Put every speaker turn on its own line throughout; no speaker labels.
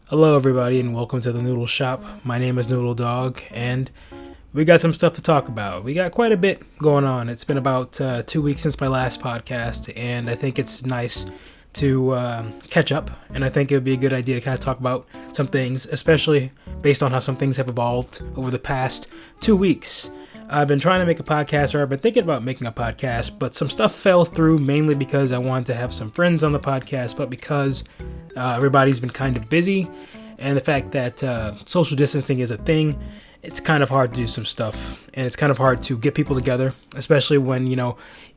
Hello, everybody, and welcome to the Noodle Shop. My name is NoodleDog, and we got some stuff to talk about. We got quite a bit going on. It's been about 2 weeks since my last podcast, and I think it's nice to catch up. And I think it would be a good idea to kind of talk about some things, especially based on how some things have evolved over the past 2 weeks. I've been trying to make a podcast, or I've been thinking about making a podcast, but some stuff fell through mainly because I wanted to have some friends on the podcast, but because everybody's been kind of busy, and the fact that social distancing is a thing, it's kind of hard to do some stuff, and it's kind of hard to get people together, especially when,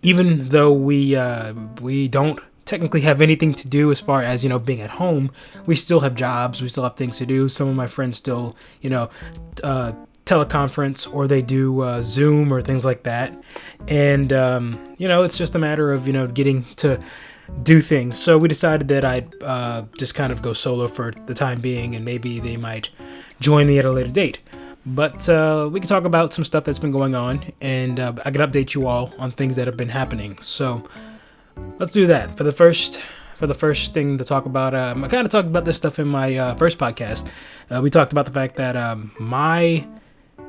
even though we don't technically have anything to do as far as, being at home, we still have jobs, we still have things to do. Some of my friends still, teleconference, or they do Zoom or things like that, and it's just a matter of getting to do things. So we decided that I'd just kind of go solo for the time being, and maybe they might join me at a later date. But we can talk about some stuff that's been going on, and I can update you all on things that have been happening. So let's do that. For the first thing to talk about, I kind of talked about this stuff in my first podcast. We talked about the fact that my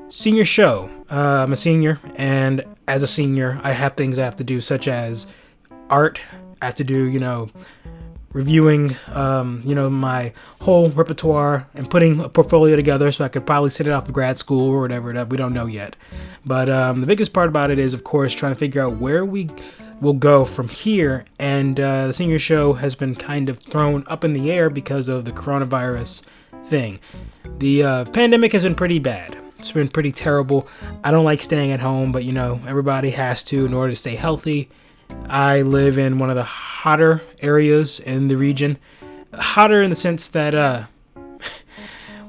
senior show, I'm a senior, and as a senior, I have things I have to do, such as art. I have to do, reviewing, my whole repertoire and putting a portfolio together so I could probably send it off to grad school or whatever. We don't know yet. But the biggest part about it is, of course, trying to figure out where we will go from here. And the senior show has been kind of thrown up in the air because of the coronavirus thing. The pandemic has been pretty bad. It's been pretty terrible. I don't like staying at home, but everybody has to in order to stay healthy. I live in one of the hotter areas in the region. Hotter in the sense that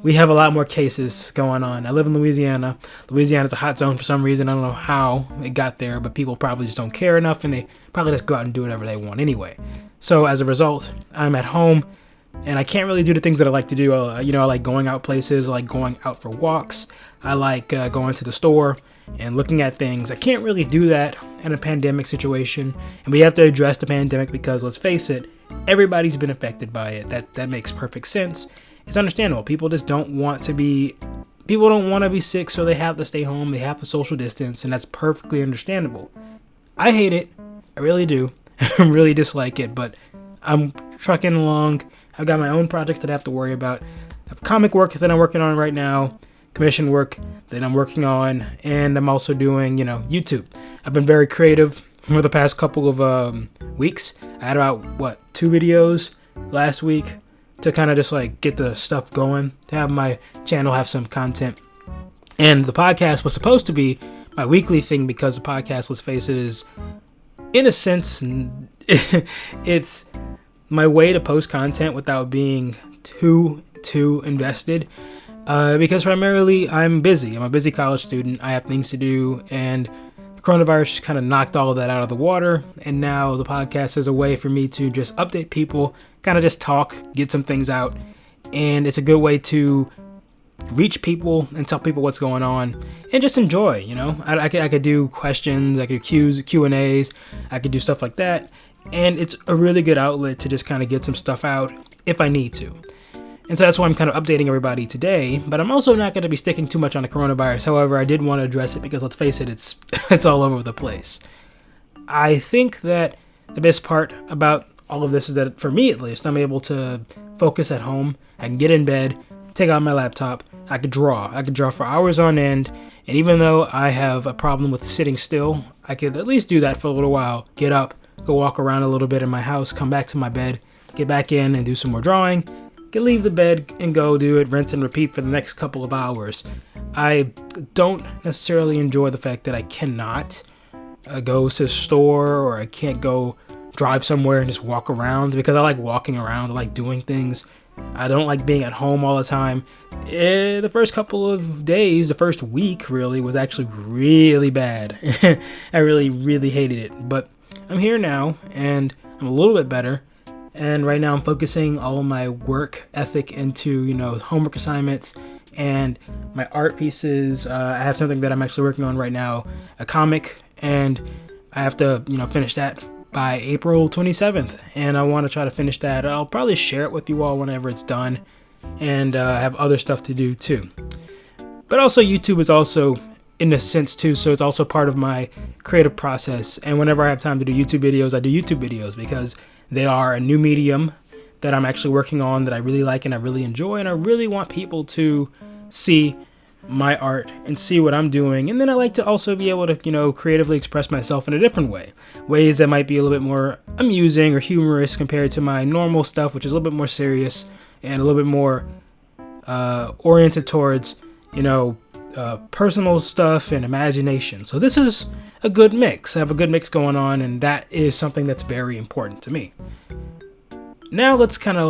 we have a lot more cases going on. I live in Louisiana. Louisiana is a hot zone for some reason. I don't know how it got there, but people probably just don't care enough, and they probably just go out and do whatever they want anyway. So as a result, I'm at home, and I can't really do the things that I like to do. I like going out places. I like going out for walks. I like going to the store and looking at things. I can't really do that in a pandemic situation, and we have to address the pandemic because, let's face it, everybody's been affected by it. That makes perfect sense. It's understandable. People don't want to be sick, so they have to stay home. They have to social distance, and that's perfectly understandable. I hate it. I really do. I really dislike it, but I'm trucking along. I've got my own projects that I have to worry about. I have comic work that I'm working on right now, commission work that I'm working on, and I'm also doing, YouTube. I've been very creative for the past couple of weeks. I had about, 2 videos last week to kind of just get the stuff going, to have my channel have some content. And the podcast was supposed to be my weekly thing because the podcast, let's face it, is, in a sense, it's my way to post content without being too invested. Because primarily I'm busy. I'm a busy college student. I have things to do, and the coronavirus just kind of knocked all of that out of the water. And now the podcast is a way for me to just update people, kind of just talk, get some things out. And it's a good way to reach people and tell people what's going on and just enjoy, I could do questions, I could do Q&As, I could do stuff like that. And it's a really good outlet to just kind of get some stuff out if I need to. And so that's why I'm kind of updating everybody today, but I'm also not going to be sticking too much on the coronavirus. However, I did want to address it because, let's face it, it's all over the place. I think that the best part about all of this is that, for me at least, I'm able to focus at home. I can get in bed, take out my laptop, I could draw. I could draw for hours on end, and even though I have a problem with sitting still, I could at least do that for a little while, get up, go walk around a little bit in my house, come back to my bed, get back in and do some more drawing, can leave the bed and go do it, rinse and repeat for the next couple of hours. I don't necessarily enjoy the fact that I cannot go to the store, or I can't go drive somewhere and just walk around, because I like walking around. I like doing things. I don't like being at home all the time. The first couple of days, the first week really, was actually really bad. I really, really hated it. But I'm here now, and I'm a little bit better. And right now I'm focusing all of my work ethic into, homework assignments and my art pieces. I have something that I'm actually working on right now, a comic, and I have to, finish that by April 27th. And I want to try to finish that. I'll probably share it with you all whenever it's done. and have other stuff to do too. But also YouTube is also in a sense too, so it's also part of my creative process. And whenever I have time to do YouTube videos, I do YouTube videos because they are a new medium that I'm actually working on that I really like and I really enjoy, and I really want people to see my art and see what I'm doing. And then I like to also be able to, creatively express myself in a different way. Ways that might be a little bit more amusing or humorous compared to my normal stuff, which is a little bit more serious and a little bit more oriented towards, personal stuff and imagination. So this is a good mix. I have a good mix going on, and that is something that's very important to me. Now let's kind of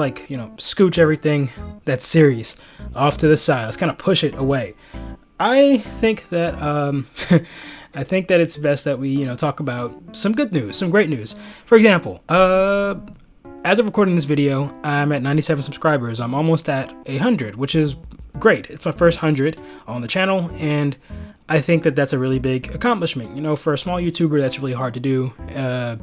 scooch everything that's serious off to the side. Let's kind of push it away. I think that it's best that we talk about some good news, some great news. For example, as of recording this video, I'm at 97 subscribers. I'm almost at 100, which is great. It's my first 100 on the channel, and I think that that's a really big accomplishment. For a small YouTuber, that's really hard to do.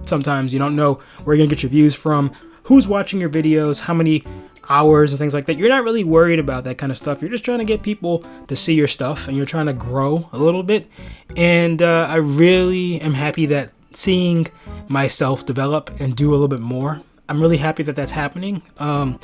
Sometimes you don't know where you're gonna get your views from, who's watching your videos, how many hours and things like that. You're not really worried about that kind of stuff. You're just trying to get people to see your stuff, and you're trying to grow a little bit. And I really am happy that seeing myself develop and do a little bit more, I'm really happy that that's happening. I'm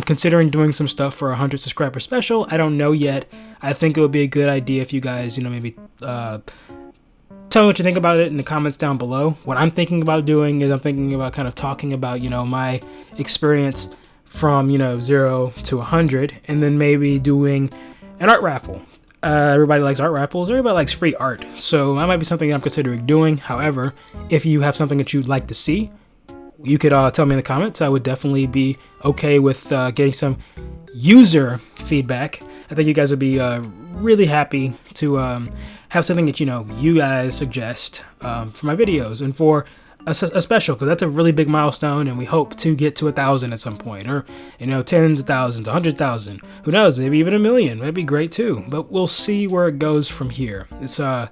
considering doing some stuff for a 100 subscriber special. I don't know yet. I think it would be a good idea if you guys, maybe tell me what you think about it in the comments down below. What I'm thinking about doing is I'm thinking about kind of talking about, my experience from, 0 to 100, and then maybe doing an art raffle. Everybody likes art raffles. Everybody likes free art. So that might be something that I'm considering doing. However, if you have something that you'd like to see, you could tell me in the comments. I would definitely be okay with getting some user feedback. I think you guys would be really happy to have something that you guys suggest for my videos and for a special, because that's a really big milestone, and we hope to get to 1,000 at some point, or tens of thousands, 100,000. Who knows? Maybe even 1 million. That'd be great too. But we'll see where it goes from here. It's a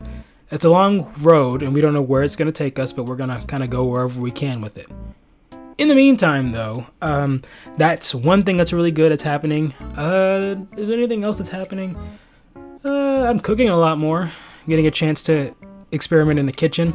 long road, and we don't know where it's gonna take us, but we're gonna kind of go wherever we can with it. In the meantime, though, that's one thing that's really good that's happening. Is there anything else that's happening? I'm cooking a lot more. I'm getting a chance to experiment in the kitchen.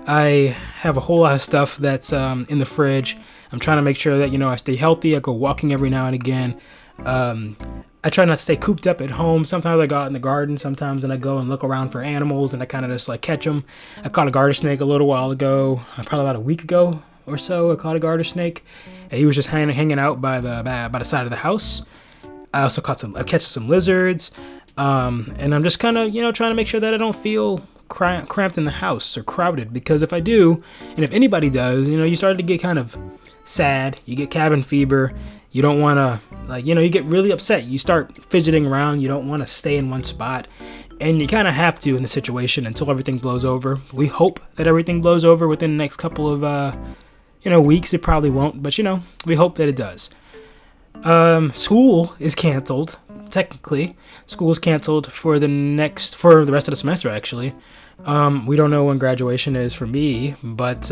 I have a whole lot of stuff that's in the fridge. I'm trying to make sure that, I stay healthy. I go walking every now and again. I try not to stay cooped up at home. Sometimes I go out in the garden. Sometimes I go and look around for animals, and I kind of just catch them. I caught a garter snake a little while ago, probably about a week ago or so. I caught a garter snake, and he was just hanging out by the side of the house. I also catch some lizards, and I'm just kind of trying to make sure that I don't feel cramped in the house or crowded, because if I do, and if anybody does, you start to get kind of sad. You get cabin fever. You don't want to you get really upset. You start fidgeting around. You don't want to stay in one spot. And you kind of have to in the situation until everything blows over. We hope that everything blows over within the next couple of weeks. It probably won't, but we hope that it does. School is canceled. Technically, school is canceled for the rest of the semester. Actually, we don't know when graduation is for me, but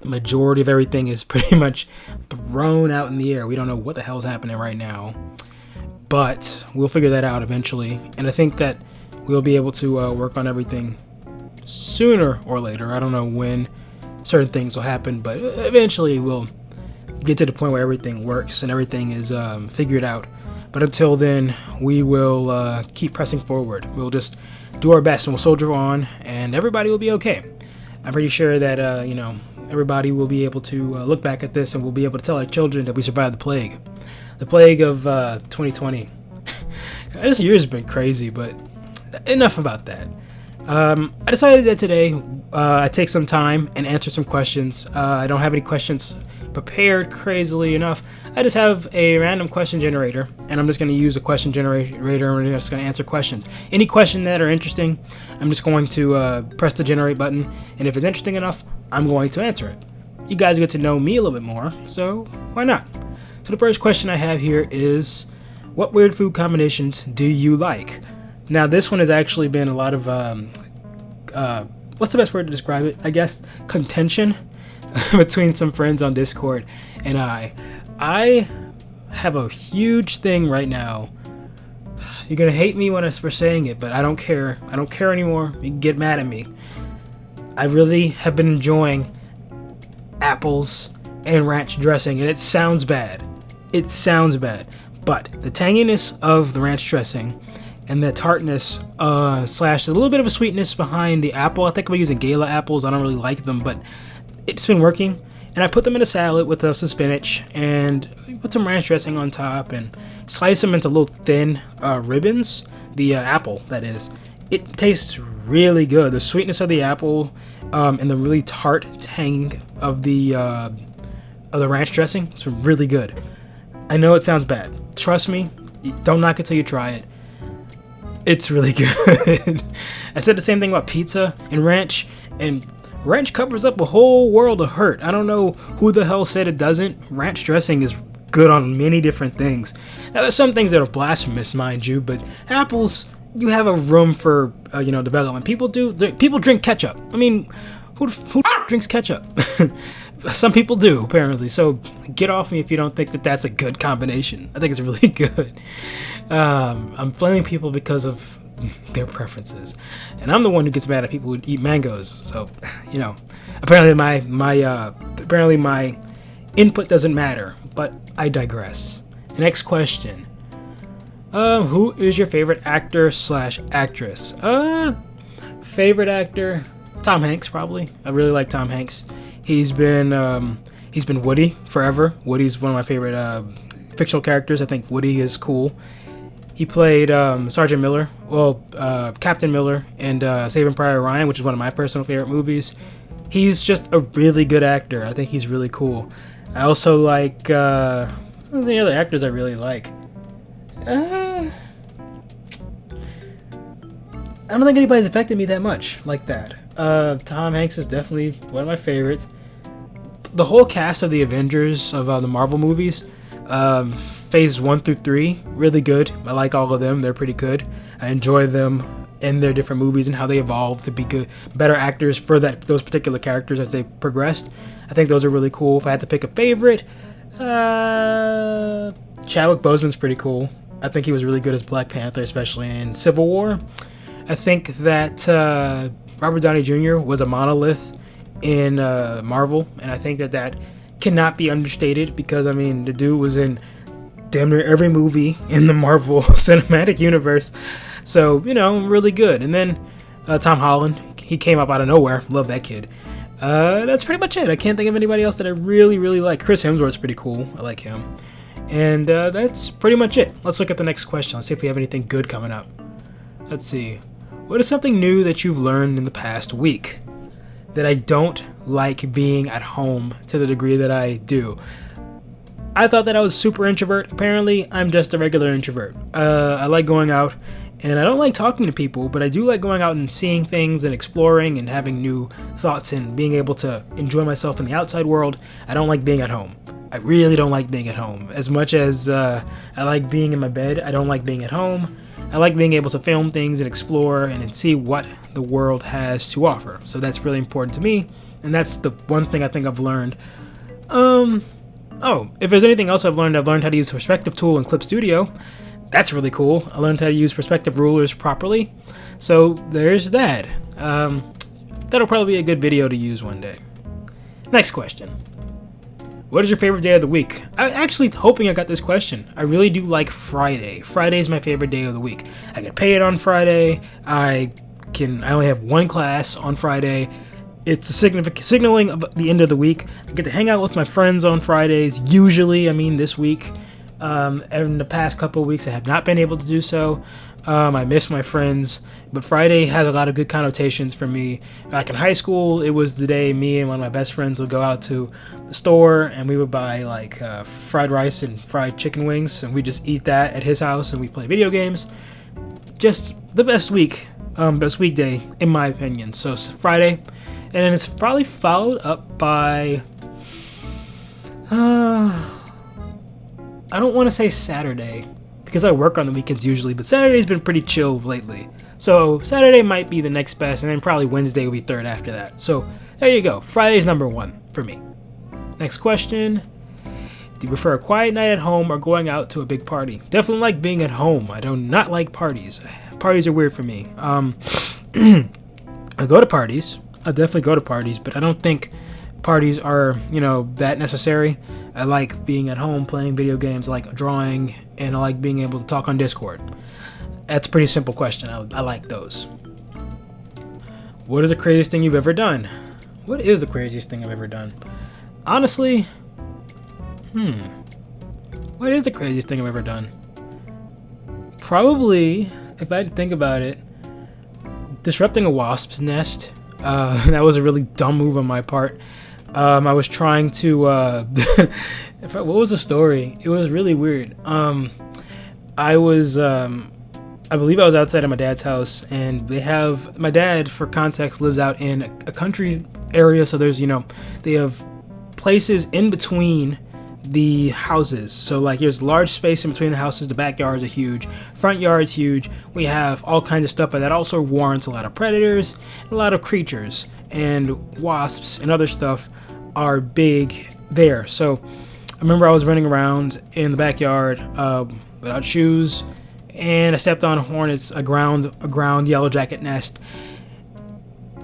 majority of everything is pretty much thrown out in the air. We don't know what the hell's happening right now, but we'll figure that out eventually. And I think that we'll be able to work on everything sooner or later. I don't know when certain things will happen, but eventually we'll get to the point where everything works and everything is figured out. But until then, we will keep pressing forward. We'll just do our best, and we'll soldier on, and everybody will be okay. I'm pretty sure that everybody will be able to look back at this, and we'll be able to tell our children that we survived the plague of 2020. This year has been crazy, but enough about that. I decided that today I take some time and answer some questions. I don't have any questions prepared crazily enough. I just have a random question generator, and I'm just going to use a question generator, and we're just going to answer questions. Any question that are interesting, I'm just going to press the generate button, and if it's interesting enough, I'm going to answer it. You guys get to know me a little bit more, so why not? So the first question I have here is, what weird food combinations do you like? Now this one has actually been a lot of, what's the best word to describe it? I guess contention between some friends on Discord and I have a huge thing right now. You're gonna hate me for saying it, but I don't care. I don't care anymore. You can get mad at me. I really have been enjoying apples and ranch dressing, and it sounds bad. It sounds bad, but the tanginess of the ranch dressing and the tartness slash a little bit of a sweetness behind the apple. I think I'm using Gala apples. I don't really like them, but it's been working. And I put them in a salad with some spinach and put some ranch dressing on top and slice them into little thin ribbons. The apple, that is. It tastes really good. The sweetness of the apple and the really tart tang of the ranch dressing. It's really good. I know it sounds bad. Trust me. Don't knock it till you try it. It's really good. I said the same thing about pizza and ranch, and ranch covers up a whole world of hurt. I don't know who the hell said it doesn't. Ranch dressing is good on many different things. Now, there's some things that are blasphemous, mind you, but apples, you have a room for development. People drink ketchup. I mean, who drinks ketchup? Some people do, apparently. So get off me if you don't think that that's a good combination. I think it's really good. I'm blaming people because of their preferences, and I'm the one who gets mad at people who eat mangoes. So, apparently my input doesn't matter. But I digress. Next question. Who is your favorite actor / actress? Favorite actor? Tom Hanks, probably. I really like Tom Hanks. He's been Woody forever. Woody's one of my favorite fictional characters. I think Woody is cool. He played Sergeant Miller, Captain Miller, and Saving Private Ryan, which is one of my personal favorite movies. He's just a really good actor. I think he's really cool. I also like, what are the other actors I really like? I don't think anybody's affected me that much like that. Tom Hanks is definitely one of my favorites. The whole cast of the Avengers of the Marvel movies, phases 1 through 3, really good. I like all of them. They're pretty good. I enjoy them in their different movies and how they evolve to be good, better actors for those particular characters as they progressed. I think those are really cool. If I had to pick a favorite, Chadwick Boseman's pretty cool. I think he was really good as Black Panther, especially in Civil War. I think that Robert Downey Jr. was a monolith in Marvel, and I think that cannot be understated because, the dude was in damn near every movie in the Marvel Cinematic Universe. So, really good. And then Tom Holland, he came up out of nowhere. Love that kid. That's pretty much it. I can't think of anybody else that I really, really like. Chris Hemsworth's pretty cool. I like him. And that's pretty much it. Let's look at the next question. Let's see if we have anything good coming up. Let's see. What is something new that you've learned in the past week? That I don't like being at home to the degree that I do. I thought that I was super introvert. Apparently, I'm just a regular introvert. I like going out, and I don't like talking to people, but I do like going out and seeing things and exploring and having new thoughts and being able to enjoy myself in the outside world. I don't like being at home. I really don't like being at home. As much as I like being in my bed, I don't like being at home. I like being able to film things and explore and see what the world has to offer. So that's really important to me, and that's the one thing I think I've learned. If there's anything else I've learned how to use the perspective tool in Clip Studio. That's really cool. I learned how to use perspective rulers properly. So there's that. That'll probably be a good video to use one day. Next question. What is your favorite day of the week? I'm actually hoping I got this question. I really do like Friday. Friday is my favorite day of the week. I get paid on Friday. I only have one class on Friday. It's a signaling of the end of the week. I get to hang out with my friends on Fridays. Usually, this week. In the past couple of weeks, I have not been able to do so. I miss my friends, but Friday has a lot of good connotations for me. Back in high school, it was the day me and one of my best friends would go out to the store and we would buy fried rice and fried chicken wings, and we just eat that at his house and we play video games. Just the best weekday in my opinion. So it's Friday, and then it's probably followed up by I don't want to say Saturday because I work on the weekends usually, but Saturday's been pretty chill lately. So Saturday might be the next best, and then probably Wednesday will be third after that. So there you go. Friday's number one for me. Next question. Do you prefer a quiet night at home or going out to a big party? Definitely like being at home. I do not like parties. Parties are weird for me. I go to parties. I definitely go to parties, but I don't think parties are, that necessary. I like being at home playing video games, I like drawing, and I like being able to talk on Discord. That's a pretty simple question. I like those. What is the craziest thing you've ever done? What is the craziest thing I've ever done? Honestly, what is the craziest thing I've ever done? Probably, if I had to think about it, disrupting a wasp's nest. That was a really dumb move on my part. I was trying to, what was the story? It was really weird. I believe I was outside of my dad's house, and my dad, for context, lives out in a country area. So there's, they have places in between the houses. So like there's large space in between the houses. The backyards are huge. Front yard's huge. We have all kinds of stuff, but that also warrants a lot of predators, a lot of creatures, and wasps and other stuff are big there. So I remember I was running around in the backyard without shoes, and I stepped on Hornets, a ground yellow jacket nest,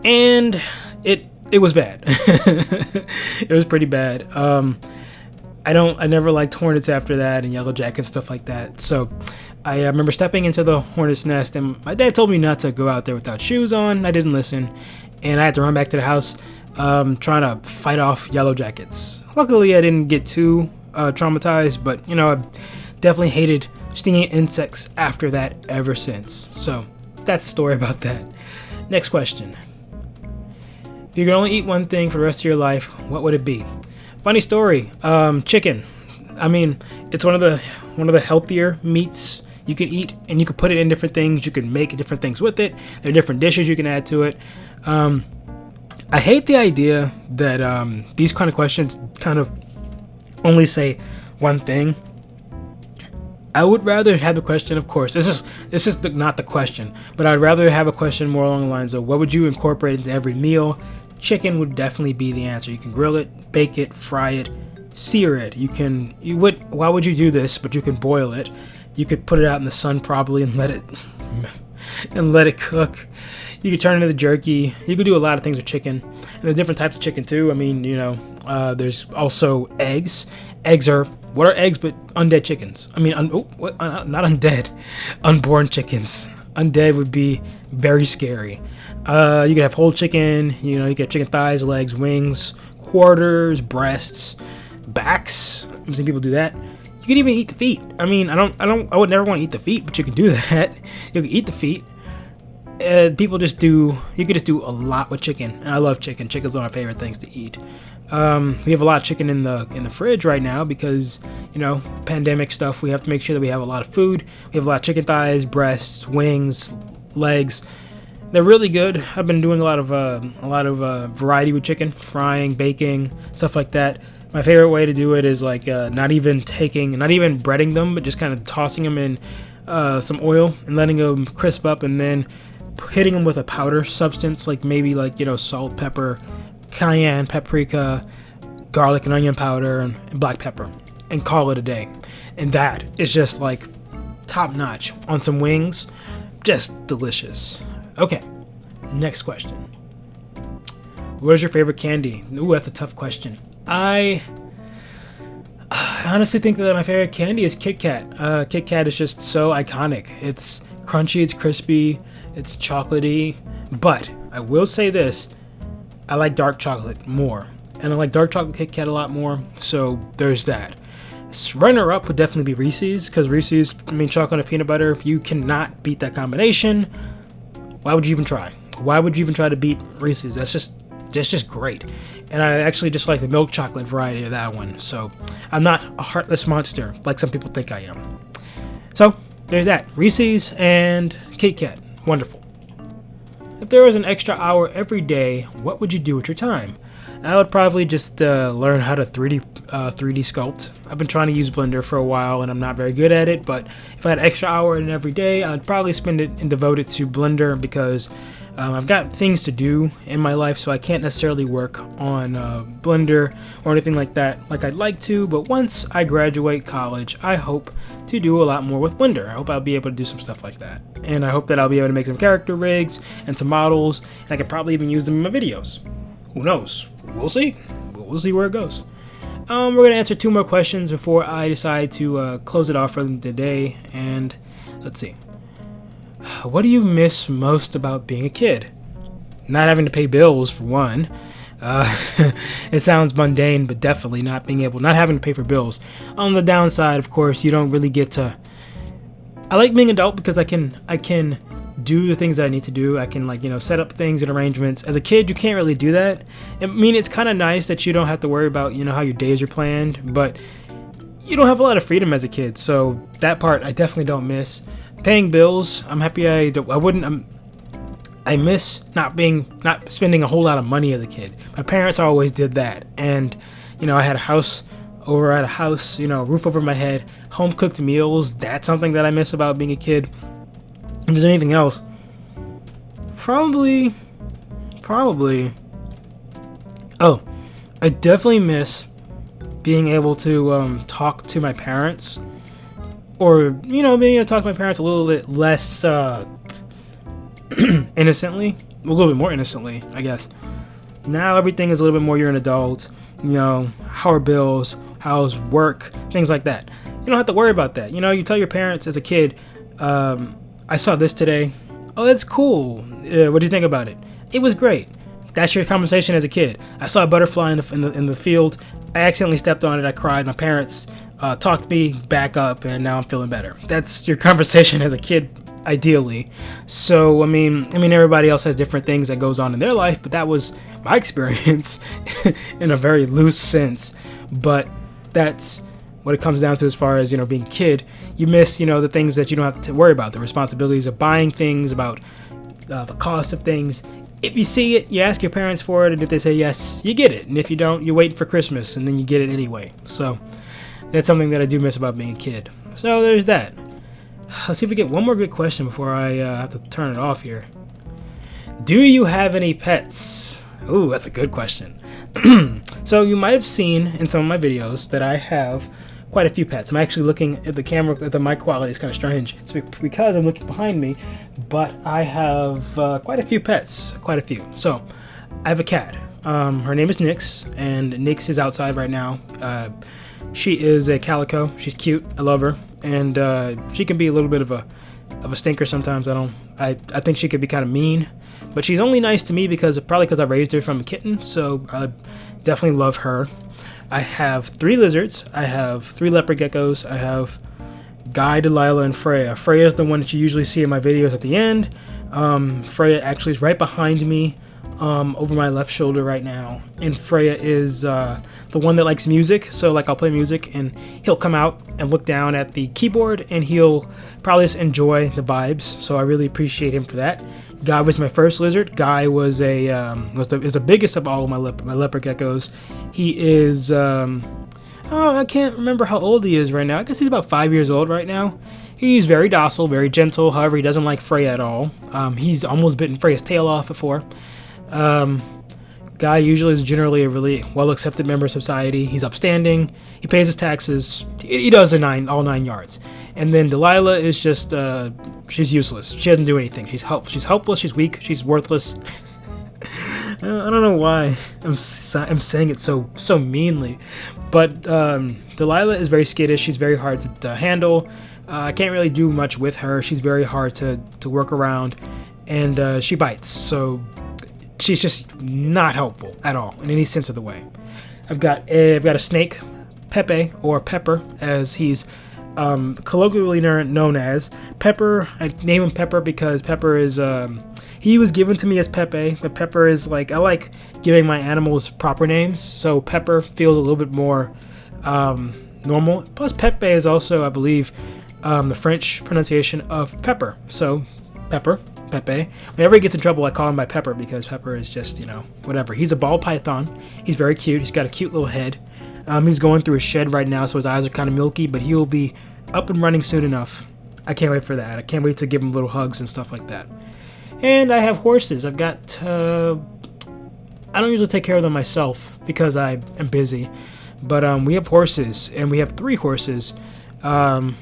and it was bad. It was pretty bad. I never liked Hornets after that, and yellow jackets, stuff like that. So I remember stepping into the Hornet's nest, and my dad told me not to go out there without shoes on. I didn't listen, and I had to run back to the house trying to fight off yellow jackets. Luckily, I didn't get too traumatized, but I definitely hated stinging insects after that ever since. So that's the story about that. Next question. If you could only eat one thing for the rest of your life, what would it be? Funny story. Chicken. I mean, it's one of the healthier meats you can eat, and you can put it in different things. You can make different things with it. There are different dishes you can add to it. I hate the idea that these kind of questions kind of only say one thing. I would rather have the question, of course, this is not the question, but I'd rather have a question more along the lines of what would you incorporate into every meal? Chicken would definitely be the answer. You can grill it, bake it, fry it, sear it. Why would you do this? But you can boil it. You could put it out in the sun probably and let it cook. You could turn it into jerky. You could do a lot of things with chicken. And there's different types of chicken too. I mean, there's also eggs. What are eggs but undead chickens? I mean, not undead, unborn chickens. Undead would be very scary. You could have whole chicken. You could have chicken thighs, legs, wings, quarters, breasts, backs. I've seen people do that. You can even eat the feet. I mean, I would never want to eat the feet, but you can do that. You can eat the feet. You could just do a lot with chicken, and I love chicken. Chicken's one of my favorite things to eat. We have a lot of chicken in the fridge right now because, pandemic stuff. We have to make sure that we have a lot of food. We have a lot of chicken thighs, breasts, wings, legs. They're really good. I've been doing a lot of variety with chicken, frying, baking, stuff like that. My favorite way to do it is like not even breading them, but just kind of tossing them in some oil and letting them crisp up, and then hitting them with a powder substance, like maybe salt, pepper, cayenne, paprika, garlic and onion powder, and black pepper, and call it a day. And that is just like top notch on some wings. Just delicious. Okay, next question. What is your favorite candy? Ooh, that's a tough question. I honestly think that my favorite candy is Kit Kat. Kit Kat is just so iconic. It's crunchy, it's crispy, it's chocolatey, but I will say this, I like dark chocolate more, and I like dark chocolate Kit Kat a lot more, so there's that. Runner-up would definitely be Reese's, because Reese's, chocolate and peanut butter, you cannot beat that combination. Why would you even try? Why would you even try to beat Reese's? That's just great. And I actually just like the milk chocolate variety of that one, so I'm not a heartless monster like some people think I am. So there's that. Reese's and Kit Kat. Wonderful. If there was an extra hour every day, what would you do with your time? I would probably just learn how to 3D sculpt. I've been trying to use Blender for a while and I'm not very good at it, but if I had an extra hour in every day, I'd probably spend it and devote it to Blender, because I've got things to do in my life, so I can't necessarily work on Blender or anything like that like I'd like to, but once I graduate college, I hope to do a lot more with Blender. I hope I'll be able to do some stuff like that. And I hope that I'll be able to make some character rigs and some models, and I could probably even use them in my videos. Who knows? We'll see. We'll see where it goes. We're going to answer 2 more questions before I decide to close it off for today. And let's see. What do you miss most about being a kid? Not having to pay bills, for one. It sounds mundane, but definitely not having to pay for bills. On the downside, of course, you don't really get to... I like being an adult because I can do the things that I need to do. I can set up things and arrangements. As a kid, you can't really do that. I mean, it's kind of nice that you don't have to worry about how your days are planned, but you don't have a lot of freedom as a kid. So that part I definitely don't miss. Paying bills, I'm happy I miss not spending a whole lot of money as a kid. My parents always did that, and I had a house, roof over my head, home cooked meals. That's something that I miss about being a kid. If there's anything else, probably. Oh, I definitely miss being able to talk to my parents, or being able to talk to my parents a little bit less innocently, a little bit more innocently, I guess. Now everything is a little bit more, you're an adult. How are bills? How's work? Things like that. You don't have to worry about that. You tell your parents as a kid, I saw this today. Oh, that's cool. What do you think about it? It was great. That's your conversation as a kid. I saw a butterfly in the field. I accidentally stepped on it. I cried. My parents talked me back up, and now I'm feeling better. That's your conversation as a kid, ideally. So I mean, everybody else has different things that goes on in their life, but that was my experience in a very loose sense. But that's what it comes down to as far as being a kid. You miss the things that you don't have to worry about, the responsibilities of buying things, about the cost of things. If you see it, you ask your parents for it, and if they say yes, you get it, and if you don't, you wait for Christmas and then you get it anyway. So that's something that I do miss about being a kid. So there's that. Let's see if we get one more good question before I have to turn it off here. Do you have any pets? Ooh, that's a good question. So you might have seen in some of my videos that I have quite a few pets. I'm actually looking at the camera, the mic quality is kind of strange. It's because I'm looking behind me, but I have quite a few pets, So I have a cat. Her name is Nix, and Nix is outside right now. She is a calico. She's cute. I love her, and she can be a little bit of a stinker sometimes. I think she could be kind of mean, but she's only nice to me because I raised her from a kitten. So I definitely love her. I have 3 lizards. I have 3 leopard geckos. I have Guy, Delilah, and Freya. Freya is the one that you usually see in my videos at the end. Freya actually is right behind me, over my left shoulder right now. And Freya is the one that likes music. So I'll play music and he'll come out and look down at the keyboard and he'll probably just enjoy the vibes. So I really appreciate him for that. Guy was my first lizard. Guy was is the biggest of all of my leopard geckos. He is I can't remember how old he is right now. I guess he's about 5 years old right now. He's very docile, very gentle. However, he doesn't like Freya at all. He's almost bitten Freya's tail off before. Guy usually is generally a really well-accepted member of society. He's upstanding. He pays his taxes. He does all 9 yards. And then Delilah is just, she's useless. She doesn't do anything. She's helpless. She's weak. She's worthless. I don't know why I'm saying it so meanly, but Delilah is very skittish. She's very hard to handle. I can't really do much with her. She's very hard to work around, and she bites. So she's just not helpful at all in any sense of the way. I've got a snake, Pepe, or Pepper, as he's colloquially known as. Pepper, I name him Pepper because Pepper is, he was given to me as Pepe, but Pepper is I like giving my animals proper names, so Pepper feels a little bit more normal. Plus Pepe is also, I believe, the French pronunciation of pepper. So Pepper, Pepe. Whenever he gets in trouble, I call him by Pepper because Pepper is just, whatever. He's a ball python. He's very cute. He's got a cute little head. He's going through a shed right now, so his eyes are kind of milky, but he'll be up and running soon enough. I can't wait for that. I can't wait to give him little hugs and stuff like that. And I have horses. I've got, I don't usually take care of them myself because I am busy. But we have horses, and we have 3 horses. And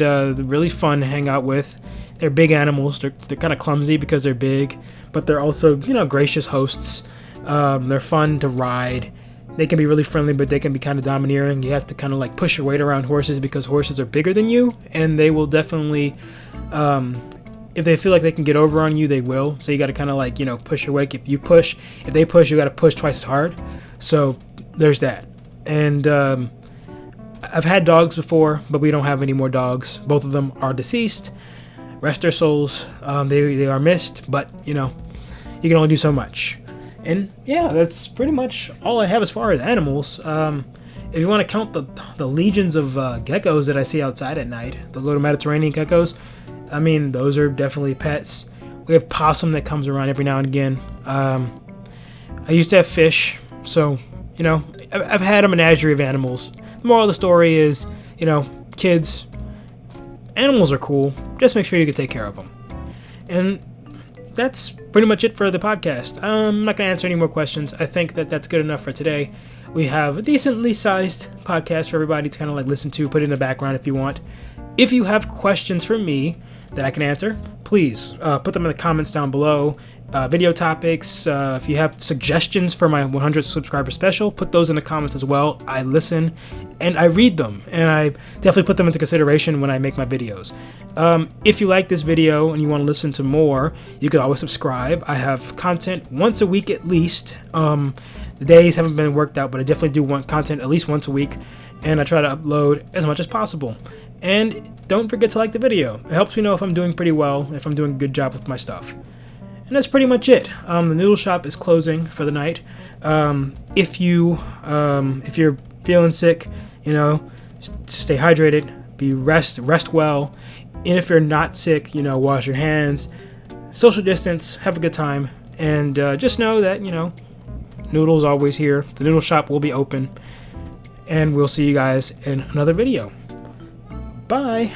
they're really fun to hang out with. They're big animals. They're kind of clumsy because they're big, but they're also, gracious hosts. They're fun to ride. They can be really friendly, but they can be kind of domineering. You have to kind of like push your weight around horses because horses are bigger than you, and they will definitely, if they feel like they can get over on you, they will. So you got to kind of like, push your weight. If they push, you got to push twice as hard. So there's that. And I've had dogs before, but we don't have any more dogs. Both of them are deceased. Rest their souls. They are missed, but you can only do so much. And yeah, that's pretty much all I have as far as animals. If you want to count the legions of geckos that I see outside at night, the little Mediterranean geckos, I mean, those are definitely pets. We have possum that comes around every now and again. I used to have fish, so I've had a menagerie of animals. The moral of the story is, kids, animals are cool. Just make sure you can take care of them. And that's pretty much it for the podcast. I'm not going to answer any more questions. I think that's good enough for today. We have a decently sized podcast for everybody to kind of like listen to, put in the background if you want. If you have questions for me that I can answer, please put them in the comments down below. Video topics, if you have suggestions for my 100 subscriber special, put those in the comments as well. I listen and I read them, and I definitely put them into consideration when I make my videos. If you like this video and you want to listen to more, you can always subscribe. I have content once a week at least. The days haven't been worked out, but I definitely do want content at least once a week, and I try to upload as much as possible. And don't forget to like the video. It helps me know if I'm doing pretty well, if I'm doing a good job with my stuff. And that's pretty much it. The Noodle Shop is closing for the night. If you're feeling sick, stay hydrated, rest well. And if you're not sick, wash your hands, social distance, have a good time, and just know that Noodle's always here. The Noodle Shop will be open, and we'll see you guys in another video. Bye.